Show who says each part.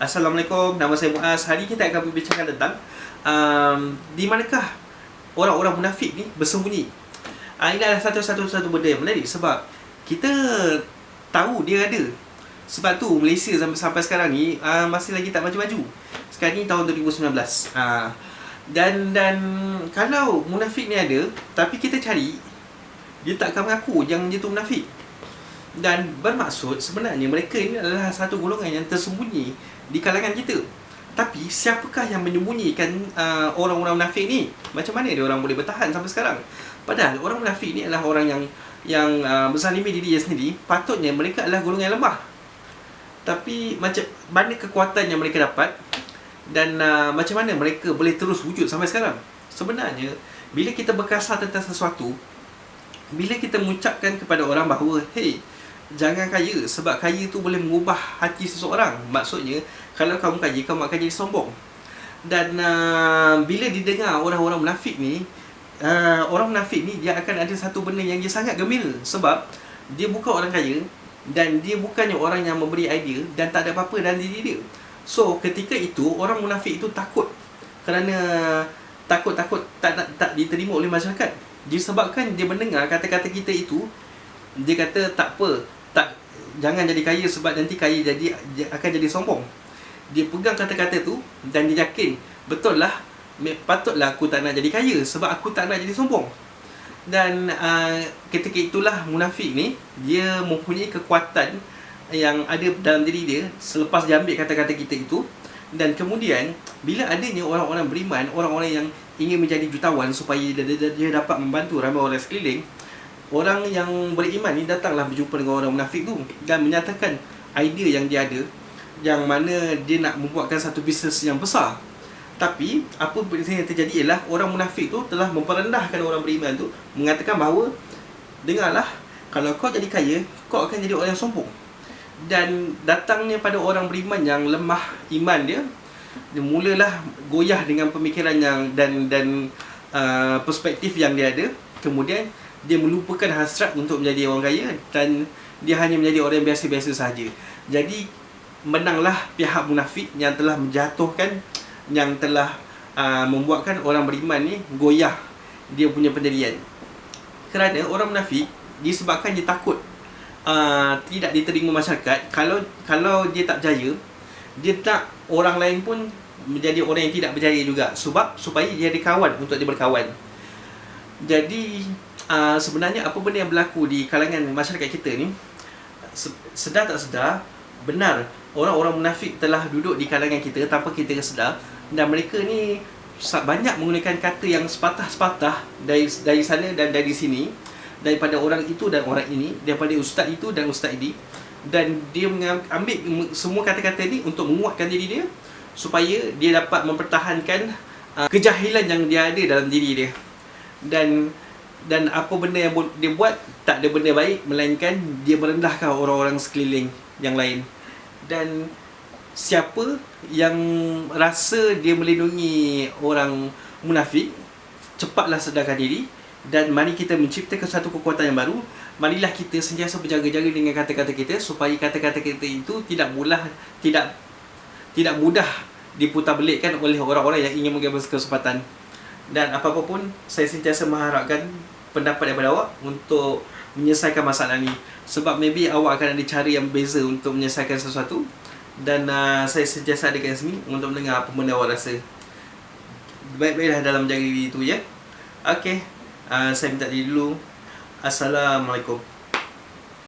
Speaker 1: Assalamualaikum, nama saya Muaz. Hari kita akan berbincang tentang di manakah orang-orang munafik ni bersembunyi. Ini adalah satu benda yang menarik sebab kita tahu dia ada. Sebab tu Malaysia sampai sekarang ni masih lagi tak maju-maju. Sekarang ni tahun 2019. Dan kalau munafik ni ada, tapi kita cari, dia tak akan mengaku yang dia tu munafik. Dan bermaksud sebenarnya mereka ini adalah satu golongan yang tersembunyi di kalangan kita. Tapi siapakah yang menyembunyikan orang-orang munafik ni? Macam mana dia orang boleh bertahan sampai sekarang? Padahal orang munafik ni adalah orang yang berzalimi diri dia sendiri. Patutnya mereka adalah golongan yang lemah. Tapi macam mana kekuatan yang mereka dapat dan macam mana mereka boleh terus wujud sampai sekarang? Sebenarnya bila kita berkasar tentang sesuatu, bila kita mengucapkan kepada orang bahawa hey, jangan kaya sebab kaya tu boleh mengubah hati seseorang. Maksudnya kalau kamu kaya, kamu akan jadi sombong. Dan bila didengar orang-orang munafik ni, orang munafik ni dia akan ada satu benda yang dia sangat gembira. Sebab dia bukan orang kaya dan dia bukannya orang yang memberi idea dan tak ada apa-apa dalam diri dia. So ketika itu orang munafik itu takut. Kerana takut tak diterima oleh masyarakat. Disebabkan dia mendengar kata-kata kita itu, dia kata tak apa, jangan jadi kaya sebab nanti kaya akan jadi sombong. Dia pegang kata-kata tu dan dia yakin betul lah, patutlah aku tak nak jadi kaya sebab aku tak nak jadi sombong. Dan ketika itulah munafik ni dia mempunyai kekuatan yang ada dalam diri dia selepas dia ambil kata-kata kita itu. Dan kemudian bila adanya orang-orang beriman, orang-orang yang ingin menjadi jutawan supaya dia dapat membantu ramai orang sekeliling, orang yang beriman ni datanglah berjumpa dengan orang munafik tu dan menyatakan idea yang dia ada, yang mana dia nak membuatkan satu bisnes yang besar. Tapi apa yang terjadi ialah orang munafik tu telah memperendahkan orang beriman tu, mengatakan bahawa dengarlah, kalau kau jadi kaya, kau akan jadi orang yang sombong. Dan datangnya pada orang beriman yang lemah iman dia mulalah goyah dengan pemikiran yang dan perspektif yang dia ada. Kemudian dia melupakan hasrat untuk menjadi orang kaya dan dia hanya menjadi orang yang biasa-biasa sahaja. Jadi menanglah pihak munafik yang telah menjatuhkan, yang telah membuatkan orang beriman ni goyah dia punya pendirian. Kerana orang munafik disebabkan dia takut tidak diterima masyarakat. Kalau dia tak berjaya, dia tak orang lain pun menjadi orang yang tidak berjaya juga, sebab supaya dia ada kawan untuk dia berkawan. Jadi sebenarnya apa benda yang berlaku di kalangan masyarakat kita ni, sedar tak sedar, benar orang-orang munafik telah duduk di kalangan kita tanpa kita sedar. Dan mereka ni banyak menggunakan kata yang sepatah-sepatah dari sana dan dari sini, daripada orang itu dan orang ini, daripada ustaz itu dan ustaz ini. Dan dia ambil semua kata-kata ni untuk menguatkan diri dia, supaya dia dapat mempertahankan kejahilan yang dia ada dalam diri dia. Dan apa benda yang dia buat tak ada benda baik, melainkan dia merendahkan orang-orang sekeliling yang lain. Dan siapa yang rasa dia melindungi orang munafik, cepatlah sedarkan diri. Dan mari kita menciptakan satu kekuatan yang baru. Marilah kita sentiasa berjaga-jaga dengan kata-kata kita, supaya kata-kata kita itu tidak mudah diputar belikkan oleh orang-orang yang ingin mengambil kesempatan. Dan apa-apa pun, saya sentiasa mengharapkan pendapat daripada awak untuk menyelesaikan masalah ni. Sebab maybe awak akan ada cara yang berbeza untuk menyelesaikan sesuatu. Dan saya sentiasa ada kat sini untuk mendengar apa benda awak rasa. Baik-baiklah dalam menjaga diri itu, ya. Okey, saya minta diri dulu. Assalamualaikum.